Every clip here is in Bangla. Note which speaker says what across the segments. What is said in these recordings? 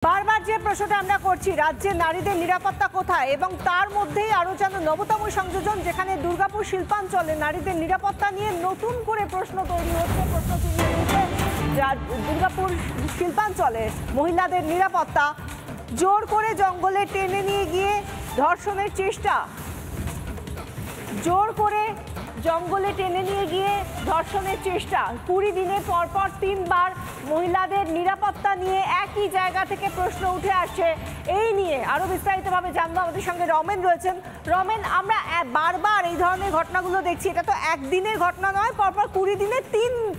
Speaker 1: বারবার যে প্রশ্নটা আমরা করছি, রাজ্যে নারীদের নিরাপত্তা কোথায়, এবং তার মধ্যেই আরো যেন নবতম সংযোজন, যেখানে দুর্গাপুর শিল্পাঞ্চলে নারীদের নিরাপত্তা নিয়ে নতুন করে প্রশ্ন তৈরি হচ্ছে। দুর্গাপুর শিল্পাঞ্চলে মহিলাদের নিরাপত্তা, জোর করে জঙ্গলে টেনে নিয়ে গিয়ে ধর্ষণের চেষ্টা, জোর করে জঙ্গলে টেনে নিয়ে গিয়ে ধর্ষণের চেষ্টা, 20 দিনে পরপর 3 বার মহিলাদের নিরাপত্তা নিয়ে একই জায়গা থেকে প্রশ্ন উঠে আসছে। এই নিয়ে আরো বিস্তারিতভাবে জানবো, আমাদের সঙ্গে রমেন রয়েছেন। রমেন, আমরা বারবার এই ধরনের ঘটনাগুলো দেখছি, এটা তো একদিনের ঘটনা নয়, পরপর 20 দিনে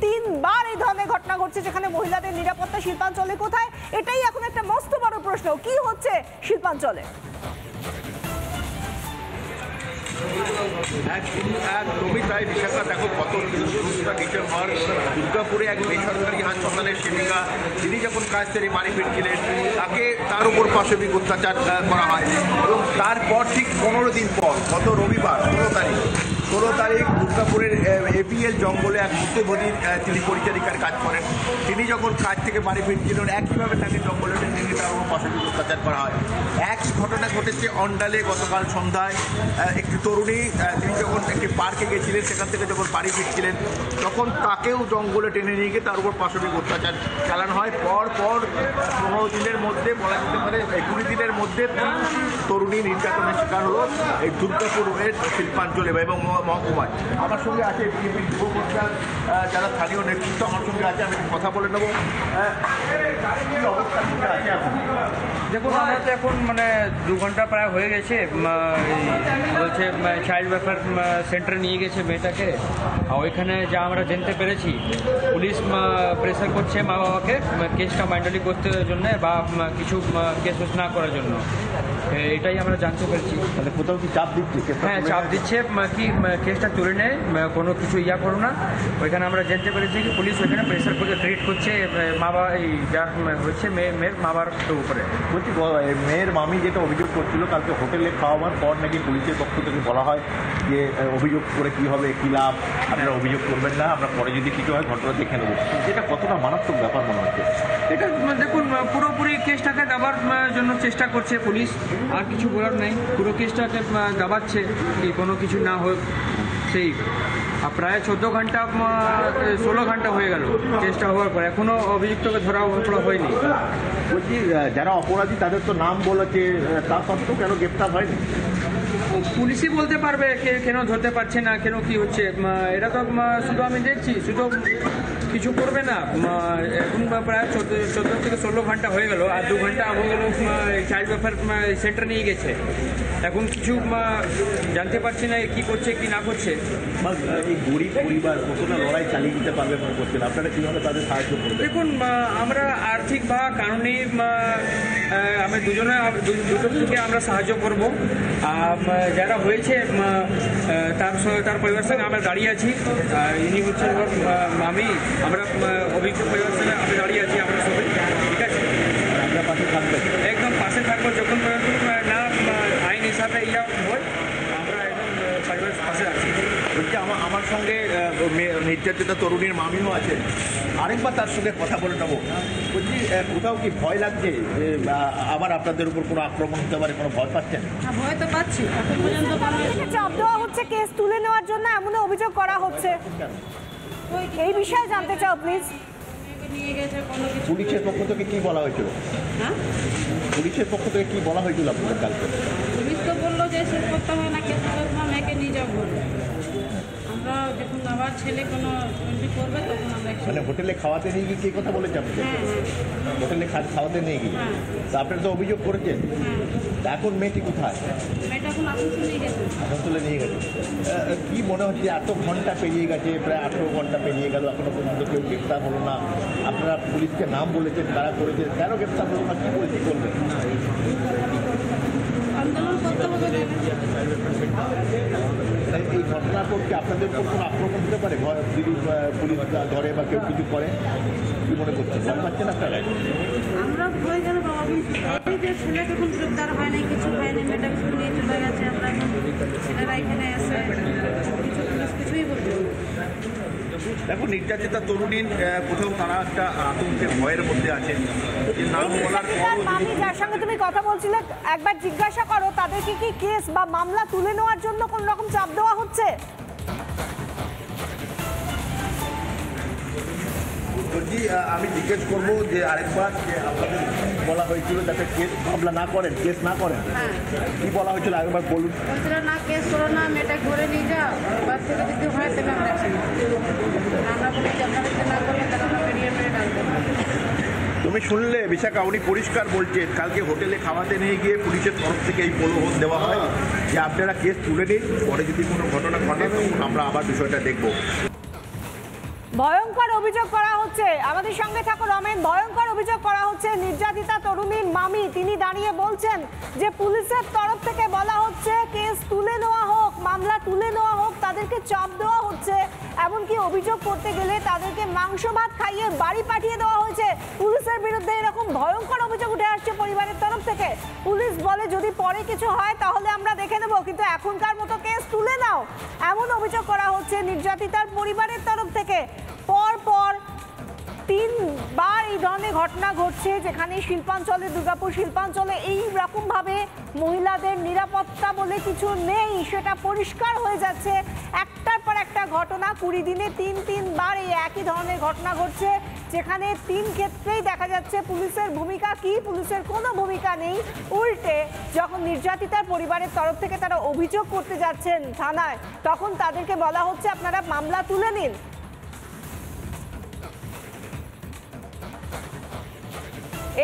Speaker 1: তিন বার এই ধরনের ঘটনা ঘটছে, যেখানে মহিলাদের নিরাপত্তা শিল্পাঞ্চলে কোথায়, এটাই এখন একটা মস্ত বড় প্রশ্ন। কি হচ্ছে শিল্পাঞ্চলে?
Speaker 2: একদমই তাই বিশাখা। দেখো, গত 2 ডিসেম্বর দুর্গাপুরে এক বেসরকারি হাসপাতালের সেবিকা, তিনি যখন কাজ থেকে বাড়ি ফিরছিলেন, তার উপর পাশবিক অত্যাচার করা হয়। এবং তারপর ঠিক 15 দিন পর, গত রবিবার 16 তারিখ দুর্গাপুরের এপিএল জঙ্গলে এক মৃত্যুভোগীর তিনি পরিচারিকার কাজ করেন, তিনি যখন কাজ থেকে বাড়ি ফিরছিলেন, একইভাবে তাকে জঙ্গলে নিয়ে তার উপর পাশবিক অত্যাচার করা হয়। এক ঘটনা ঘটেছে অন্ডালে গতকাল সন্ধ্যায়। একটি তরুণী, তিনি যখন একটি পার্কে গেছিলেন, সেখান থেকে যখন বাড়ি ফিরছিলেন, তখন তাকেও জঙ্গলে টেনে নিয়ে গিয়ে তার উপর পাশবিক অত্যাচার চালানো হয়। পর 15 দিনের মধ্যে, বলা যেতে পারে 20 দিনের মধ্যে, তরুণী নির্যাতনের শিকার হলো এই দুর্গাপুরের শিল্পাঞ্চলে এবং মহকুমায়। আমার সঙ্গে আছে বিজেপির যুব মোর্চার যারা স্থানীয় নেতৃত্ব, আমার সঙ্গে আছে, আমি কথা বলে নেবো। কি অবস্থা আছে এখন?
Speaker 3: দেখুন, আমরা তো এখন 2 ঘন্টা প্রায় হয়ে গেছে, বলছে চাইল্ড ওয়েলফেয়ার সেন্টারে নিয়ে গেছে মেয়েটাকে। ওইখানে যা আমরা জানতে পেরেছি, পুলিশ প্রেসার করছে মা বাবাকে কেসটা মাইন্ডলি করতে জন্য বা কিছু কেস না করার জন্য, এটাই আমরা জানতে পেরেছি।
Speaker 2: মানে কোথাও কি চাপ দিচ্ছে?
Speaker 3: হ্যাঁ, চাপ দিচ্ছে কি কেসটা তুলে নেয়, কোনো কিছু করো না। ওইখানে আমরা জানতে পেরেছি কি পুলিশ ওইখানে প্রেসার করে ক্রিয়েট করছে মা বাবা, এই যার হচ্ছে মেয়ের মা বাবার উপরে।
Speaker 2: বলছি, মেয়ের মামি যেটা অভিযোগ করছিল, কালকে হোটেলে খাওয়াবার পর নাকি পুলিশের পক্ষ থেকে বলা হয় যে অভিযোগ করে কি হবে, কি লাভ, আপনারা অভিযোগ করবেন না, আমরা পরে যদি কিছু হয় ঘটনা দেখে নেবো। এটা কতটা মারাত্মক ব্যাপার মনে হচ্ছে?
Speaker 3: এটা দেখুন, পুরোপুরি কেসটাকে দাবার জন্য চেষ্টা করছে পুলিশ, আর কিছু বলার নেই। পুরো কেসটাকে দাবাচ্ছে কি কোনো কিছু না হোক। সেই প্রায় 16 ঘন্টা হয়ে গেল কেসটা হওয়ার পর, এখনো অভিযুক্তকে ধরা হয়নি।
Speaker 2: বলছি, যারা অপরাধী তাদের তো নাম বলেছে, তা সত্ত্বেও কেন গ্রেপ্তার হয়নি?
Speaker 3: পুলিশই বলতে পারবে কেন ধরতে পারছে না, কেন কি হচ্ছে। এটা তো শুধু আমি দেখছি, শুধু কিছু করবে না। এখন প্রায় 14 থেকে 16 ঘন্টা হয়ে গেল, আর 2 ঘন্টা হয়ে গেল চাইল্ড ওয়েলফেয়ার সেন্টার নিয়ে গেছে। এখন কিছু জানতে পারছি না কি করছে কি না করছে।
Speaker 2: এই গরিব পরিবার কতটা লড়াই চালিয়ে দিতে পারবে মনে করছেন? আপনারা কীভাবে তাদের সাহায্য করবেন?
Speaker 3: দেখুন, আমরা আর্থিক বা কানুনি আমি দুটো থেকে আমরা সাহায্য করব। যারা হয়েছে তার পরিবারের সঙ্গে আমরা দাঁড়িয়ে আছি। ইনি হচ্ছে আমি, আমরা অভিজ্ঞ পরিবারের সঙ্গে আমরা দাঁড়িয়ে আছি, আমরা সবাই ঠিক আছে।
Speaker 2: আপনার পাশে থাকবেন?
Speaker 3: একদম পাশে থাকবো, যখন পর্যন্ত না আইন হিসাবে হয়, আমরা একদম পরিবারের পাশে আছি।
Speaker 2: বলছি, আমার সঙ্গে নির্যাতিতা তরুণীর মামিও আছেন, আরেকবার তার সঙ্গে কথা বলে নেবো। বলছি, কোথাও কি ভয় লাগছে যে আবার আপনাদের উপর কোনো আক্রমণ হতে পারে? কোনো ভয় পাচ্ছেন?
Speaker 4: ভয় তো পাচ্ছি, এখন পর্যন্ত
Speaker 1: চাপ দেওয়া হচ্ছে কেস তুলে নেওয়ার জন্য, এমন অভিযোগ করা হচ্ছে। এই বিষয়ে জানতে চাও প্লিজ।
Speaker 4: নিয়ে গেছে কোনো কিছু।
Speaker 2: পুলিশের পক্ষ থেকে কি বলা হয়েছিল?
Speaker 4: হ্যাঁ,
Speaker 2: পুলিশের পক্ষ থেকে কি বলা হয়েছিল আপনাদের কালকে?
Speaker 4: পুলিশ তো বললো যে সে করতে হয় না, কেস তোমার মেয়েকে নিয়ে যাও বললো। আমরা যখন আবার ছেলে কোনো করবে তখন আমরা
Speaker 2: মানে হোটেলে খাওয়াতে নিয়ে গিয়ে কে কথা বলেছে আপনাদের? হোটেলে খাওয়াতে নিয়ে গিয়ে তা আপনারা তো অভিযোগ করেছেন। এখন মেয়েটি কোথায়?
Speaker 4: মেয়েটা এখন আসানসোল নিয়ে গেছে।
Speaker 2: আসানসোলে নিয়ে গেছে। কি মনে হচ্ছে, এত ঘন্টা পেরিয়ে গেছে, প্রায় 18 ঘন্টা পেরিয়ে গেল, এখনো পর্যন্ত কেউ গ্রেপ্তার হলো না? আপনারা পুলিশকে নাম বলেছেন, তারা করেছে, কেন গ্রেপ্তার হলো না? কি বলছি করবেন?
Speaker 4: আন্দোলন করতে হবে।
Speaker 2: এই ঘটনার পর কি আপনাদের উপর কোনো আক্রমণ হতে পারে? যদি পুলিশ ধরে বা কেউ কিছু করে, কি মনে করছেন? ভয় পাচ্ছেন আপনারা?
Speaker 4: আমরা ভয় গেল বাবা, এই যে ছেলেকে কোনো গ্রেপ্তার হয় নাই, কিছু হয়নি, মেয়েটাকে শুধু নিয়ে চলে গেছে। আমরা এখন ছেলেরা এখানে এসে কিছুই বলতে
Speaker 2: দেখো, নির্যাতিতা তরুণীর কোথাও তারা একটা আতঙ্কের ভয়ের মধ্যে আছেন। যে নাম বলার পরও
Speaker 1: মামি যার সঙ্গে তুমি কথা বলছিলে একবার জিজ্ঞাসা করো তাদেরকে কি কেস বা মামলা তুলে নেওয়ার জন্য কোন রকম চাপ দেওয়া হচ্ছে?
Speaker 2: যদি আমি জিজ্ঞেস করবো যে আরেকবার যে আপনাদের বলা হয়েছিল যাতে কেস মামলা না করেন, কেস না করেন, কি বলা হয়েছিল আরেকবার বলুন।
Speaker 4: বলছিল না কেস করো না, মেয়েটা ঘরে নিয়ে যাও, বাস থেকে যদি হয় তাহলে আমরা action নেব। আমরা বলি যে আপনারা যদি না করবেন তাহলে আমরা বেরিয়ে ডাকবো।
Speaker 2: তুমি শুনলে বিশাখা, উনি পরিষ্কার বলছেন কালকে হোটেলে খাওয়াতে নিয়ে গিয়ে পুলিশের তরফ থেকে এই প্রলোভন দেওয়া হয় যে আপনারা কেস তুলে নিন, পরে যদি কোনো ঘটনা ঘটে তখন আমরা আবার বিষয়টা দেখব।
Speaker 1: ভয়ঙ্কর অভিযোগ করা হচ্ছে, আমাদের সঙ্গে থাকো রমেন। ভয়ঙ্কর অভিযোগ করা হচ্ছে নির্যাতিতা তরুণীর মামি তিনি দাঁড়িয়ে বলছেন যে পুলিশের তরফ থেকে বলা হচ্ছে কেস তুলে নেওয়া হোক, মামলা তুলে নেওয়া হোক, তাদেরকে চাপ দেওয়া হচ্ছে। এমনকি অভিযোগ করতে গেলে তাদেরকে মাংস ভাত খাইয়ে বাড়ি পাঠিয়ে দেওয়া হয়েছে। পুলিশের বিরুদ্ধে এরকম ভয়ঙ্কর অভিযোগ উঠে আসছে পরিবারের তরফ থেকে। পুলিশ বলে যদি পরে কিছু হয় তাহলে আমরা দেখে নেব, কিন্তু এখনকার মতো কেস তুলে নাও, এমন অভিযোগ করা হচ্ছে নির্যাতিতার পরিবারের তরফ থেকে। পর 3বার এই ধরনের ঘটনা ঘটছে যেখানে শিল্পাঞ্চলে, দুর্গাপুর শিল্পাঞ্চলে এই রকম ভাবে মহিলাদের নিরাপত্তা বলে কিছু নেই, সেটা পরিষ্কার হয়ে যাচ্ছে। একটার পর একটা ঘটনা, 20 দিনে 3বার এই একই ধরনের ঘটনা ঘটছে, যেখানে 3 ক্ষেত্রেই দেখা যাচ্ছে পুলিশের ভূমিকা কি, পুলিশের কোনো ভূমিকা নেই। উল্টে যখন নির্যাতিতার পরিবারের তরফ থেকে তারা অভিযোগ করতে যাচ্ছেন থানায়, তখন তাদেরকে বলা হচ্ছে আপনারা মামলা তুলে নিন।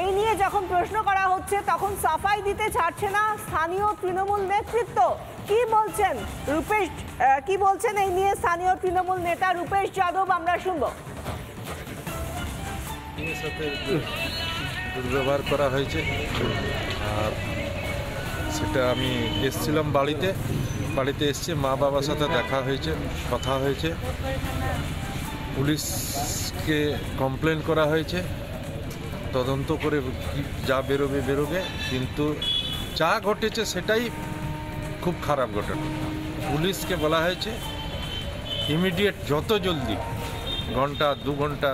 Speaker 1: এই নিয়ে যখন প্রশ্ন করা হচ্ছে তখন সাফাই দিতে ছাড়ছে না স্থানীয় তৃণমূল নেতৃত্ব। কি বলছেন রূপেশ, কি বলছেন এই নিয়ে স্থানীয় তৃণমূল নেতা রূপেশ যাদব, আমরা শুনবো।
Speaker 5: সাথে দুর্ব্যবহার করা হয়েছে, আর সেটা আমি এসছিলাম বাড়িতে এসছি, মা বাবার সাথে দেখা হয়েছে, কথা হয়েছে, পুলিশকে কমপ্লেন করা হয়েছে, তদন্ত করে যা বেরোবে, কিন্তু যা ঘটেছে সেটাই খুব খারাপ ঘটনা। পুলিশকে বলা হয়েছে ইমিডিয়েট, যত জলদি, ঘন্টা 2 ঘন্টা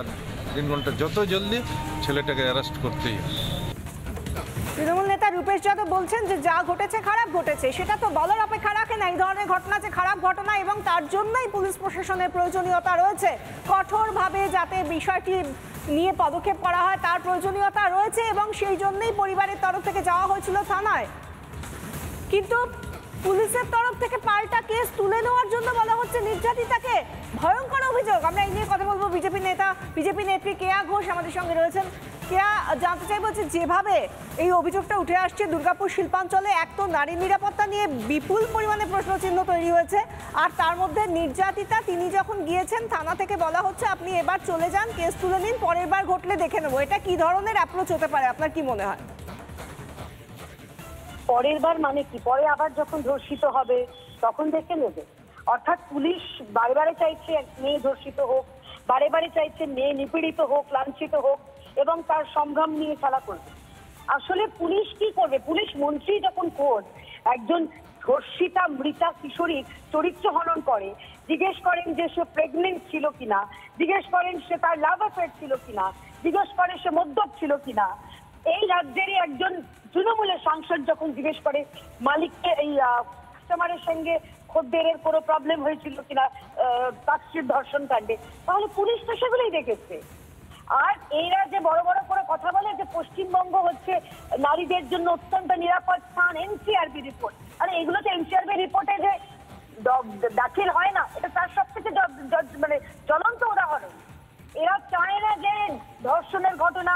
Speaker 5: 3 ঘন্টা, যত জলদি ছেলেটাকে অ্যারেস্ট করতেই হবে।
Speaker 1: তৃণমূল নেতা রূপেশ যাদব বলছেন যে যা ঘটেছে খারাপ ঘটেছে, সেটা তো বলার অপেক্ষা রাখে না। এই ধরনের ঘটনা যে খারাপ ঘটনা এবং তার জন্যই পুলিশ প্রশাসনের প্রয়োজনীয়তা রয়েছে, কঠোরভাবে যাতে বিষয়টি নিয়ে পদক্ষেপ করা হয় তার প্রয়োজনীয়তা রয়েছে, এবং সেই জন্যই পরিবারের তরফ থেকে যাওয়া হয়েছিল থানায়। কিন্তু পুলিশের তরফ থেকে পাল্টা কেস তুলে নেওয়ার জন্য বলা হচ্ছে নির্যাতিতাকে। ভয়ঙ্কর অভিযোগ। আমরা এই নিয়ে কথা বলবো। বিজেপি নেত্রী কেয়া ঘোষ আমাদের সঙ্গে রয়েছেন। কেয়া, জানতে চাইবো যে যেভাবে এই অভিযোগটা উঠে আসছে দুর্গাপুর শিল্পাঞ্চলে, এক তো নারী নিরাপত্তা নিয়ে বিপুল পরিমাণে প্রশ্নচিহ্ন তৈরি হয়েছে, আর তার মধ্যে নির্যাতিতা তিনি যখন গিয়েছেন থানা থেকে বলা হচ্ছে আপনি এবার চলে যান, কেস তুলে নিন, পরের বার ঘটলে দেখে নেবো। এটা কি ধরনের অ্যাপ্রোচ হতে পারে, আপনার কি মনে হয়?
Speaker 6: পরের বার মানে কি, পরে আবার যখন ধর্ষিত হবে তখন দেখে নেবে। অর্থাৎ পুলিশ বারে বারে চাইছে মেয়ে ধর্ষিত হোক, বারে বারে চাইছে মেয়ে নিপীড়িত হোক, লাঞ্ছিত হোক, এবং তার সংগ্রাম নিয়ে খেলা করবে। আসলে পুলিশ কি করবে? পুলিশ মন্ত্রী যখন খোঁজ একজন ধর্ষিতা মৃতা কিশোরী চরিত্র হনন করে, জিজ্ঞেস করেন যে সে প্রেগনেন্ট ছিল কিনা, জিজ্ঞেস করেন সে তার লাভ অ্যাফেয়ার ছিল কিনা, জিজ্ঞেস করে সে মদ্যপ ছিল কিনা। এই রাজ্যেরই একজন তৃণমূলের সাংসদ যখন জিজ্ঞেস করে মালিককে এই কাস্টমারের সঙ্গে খদ্দেরের কোনো প্রবলেম হয়েছিল কিনা তাচ্ছির ধর্ষণ কাণ্ডে, তাহলে পুলিশ তো সেগুলোই দেখেছে। আর এরা যে বড় বড় করে কথা বলে যে পশ্চিমবঙ্গ হচ্ছে নারীদের জন্য অত্যন্ত নিরাপদ স্থান, এনসিআরবি রিপোর্ট, আরে এগুলো তো এনসিআরবি রিপোর্টে যে দাখিল হয় না, এটা তার সব থেকে মানে জ্বলন্ত উদাহরণ। এরা চায় না যে ধর্ষণের ঘটনা,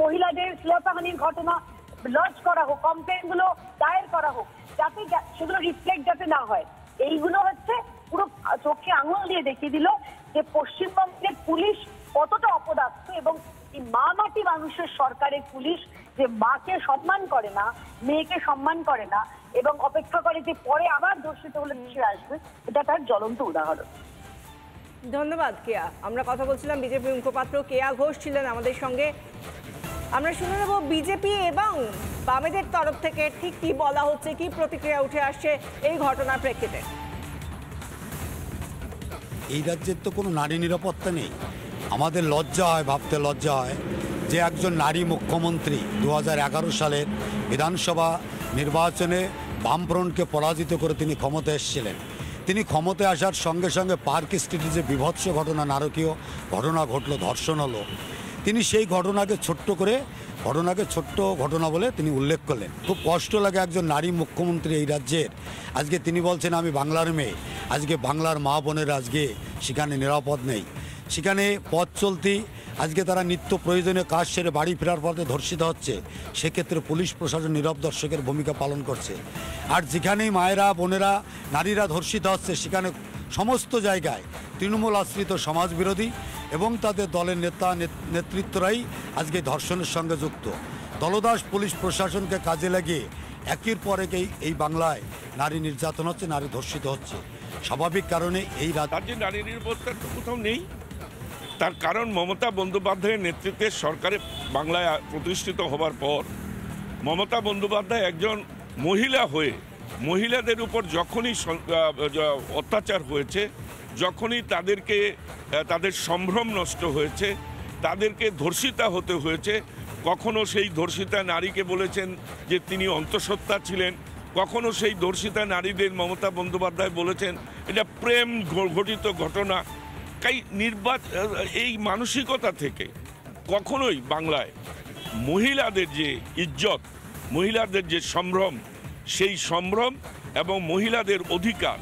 Speaker 6: মহিলাদের শ্লীলতাহানির ঘটনা লজ করা হোক, কমপ্লেন গুলো দায়ের করা হোক, যাতে সেগুলো রিফ্লেক্ট যাতে না হয়। এইগুলো হচ্ছে পুরো চোখে আঙুল দিয়ে দেখিয়ে দিল যে পশ্চিমবঙ্গের পুলিশ কতটা অপদার্থ, এবং এই মা মাটি মানুষের সরকারের পুলিশ যে মাকে সম্মান করে না, মেয়েকে সম্মান করে না, এবং অপেক্ষা করে যে পরে আবার ধর্ষিত হলে ফিরে আসবে, এটা তার জ্বলন্ত উদাহরণ।
Speaker 1: ধন্যবাদ কেয়া। আমরা কথা বলছিলাম, বিজেপি মুখপাত্র কেয়া ঘোষ ছিলেন আমাদের সঙ্গে। আমরা শুনে নেব বিজেপি এবং বামেদের তরফ থেকে ঠিক কি বলা হচ্ছে, কি প্রতিক্রিয়া উঠে আসছে এই ঘটনার প্রেক্ষিতে।
Speaker 7: এই রাজ্যের তো কোনো নারী নিরাপত্তা নেই। আমাদের লজ্জা হয়, ভাবতে লজ্জা হয় যে একজন নারী মুখ্যমন্ত্রী 2011 সালের বিধানসভা নির্বাচনে বামফ্রন্টকে পরাজিত করে তিনি ক্ষমতায় এসেছিলেন। তিনি ক্ষমতায় আসার সঙ্গে সঙ্গে পার্ক স্ট্রিটে যে বিভৎস ঘটনা, নারকীয় ঘটনা ঘটলো, ধর্ষণ হলো, তিনি সেই ঘটনাকে ছোট্ট ঘটনা বলে তিনি উল্লেখ করলেন। খুব কষ্ট লাগে একজন নারী মুখ্যমন্ত্রী এই রাজ্যের, আজকে তিনি বলছেন আমি বাংলার মেয়ে, আজকে বাংলার মা বোনেরা আজকে সেখানে নিরাপদ নেই। সেখানে পথ চলতি আজকে তারা নিত্য প্রয়োজনীয় কাজ সেরে বাড়ি ফেরার পথে ধর্ষিত হচ্ছে, সেক্ষেত্রে পুলিশ প্রশাসন নীরব দর্শকের ভূমিকা পালন করছে। আর যেখানেই মায়েরা, বোনেরা, নারীরা ধর্ষিত হচ্ছে, সেখানে সমস্ত জায়গায় তৃণমূল আশ্রিত সমাজবিরোধী এবং তাদের দলের নেতৃত্বরাই আজকে ধর্ষণের সঙ্গে যুক্ত। দলদাস পুলিশ প্রশাসনকে কাজে লাগিয়ে একের পর এক এই বাংলায় নারী নির্যাতন হচ্ছে, নারী ধর্ষিত হচ্ছে। স্বাভাবিক কারণে এই
Speaker 8: রাজ্যে নারী নিরাপত্তা তো কোথাও নেই। তার কারণ মমতা বন্দ্যোপাধ্যায়ের নেতৃত্বে সরকারে বাংলায় প্রতিষ্ঠিত হবার পর মমতা বন্দ্যোপাধ্যায় একজন মহিলা হয়ে মহিলাদের উপর যখনই অত্যাচার হয়েছে, যখনই তাদের সম্ভ্রম নষ্ট হয়েছে, তাদেরকে ধর্ষিতা হতে হয়েছে, কখনো সেই ধর্ষিতা নারীকে বলেছেন যে তিনি অন্তঃসত্ত্বা ছিলেন, কখনো সেই ধর্ষিতা নারীদের মমতা বন্দ্যোপাধ্যায় বলেছেন এটা প্রেম ঘটিত ঘটনা। তাই এই মানসিকতা থেকে কখনোই বাংলায় মহিলাদের যে ইজ্জত, মহিলাদের যে সম্ভ্রম, সেই সম্ভ্রম এবং মহিলাদের অধিকার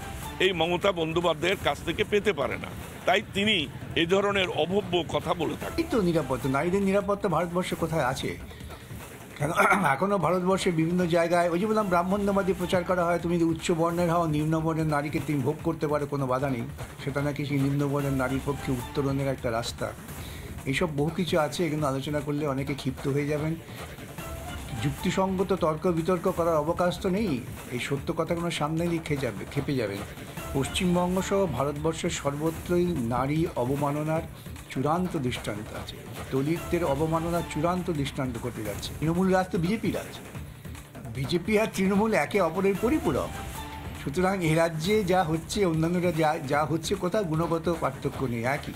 Speaker 8: এই মমতা বন্দ্যোপাধ্যায়ের কাছ থেকে পেতে পারে না। তাই তিনি এই ধরনের অভব্য কথা বলে থাকেন।
Speaker 9: এই তো নিরাপত্তা, নারীদের নিরাপত্তা ভারতবর্ষে কোথায় আছে? কেন এখনও ভারতবর্ষের বিভিন্ন জায়গায় ওই যে বললাম ব্রাহ্মণ্যবাদী প্রচার করা হয়, তুমি উচ্চ বর্ণের হও, নিম্নবর্ণের নারীকে তুমি ভোগ করতে পারো, কোনো বাধা নেই। সেটা নাকি সেই নিম্নবর্ণের নারীর পক্ষে উত্তরণের একটা রাস্তা। এইসব বহু কিছু আছে, এগুলো আলোচনা করলে অনেকে ক্ষিপ্ত হয়ে যাবেন। যুক্তিসঙ্গত তর্ক বিতর্ক করার অবকাশ তো নেই। এই সত্য কথাগুলো সামনে নিয়ে খেপে যাবেন। পশ্চিমবঙ্গ সহ ভারতবর্ষের সর্বত্রই নারী অবমাননার চূড়ান্ত দৃষ্টান্ত আছে। দলিতদের অবমাননার চূড়ান্ত দৃষ্টান্ত ঘটে যাচ্ছে। তৃণমূল রাজ তো বিজেপি রাজ, বিজেপি আর তৃণমূল একে অপরের পরিপূরক। সুতরাং এ রাজ্যে যা হচ্ছে, অন্যান্যরা যা হচ্ছে, কোথাও গুণগত পার্থক্য নেই, একই।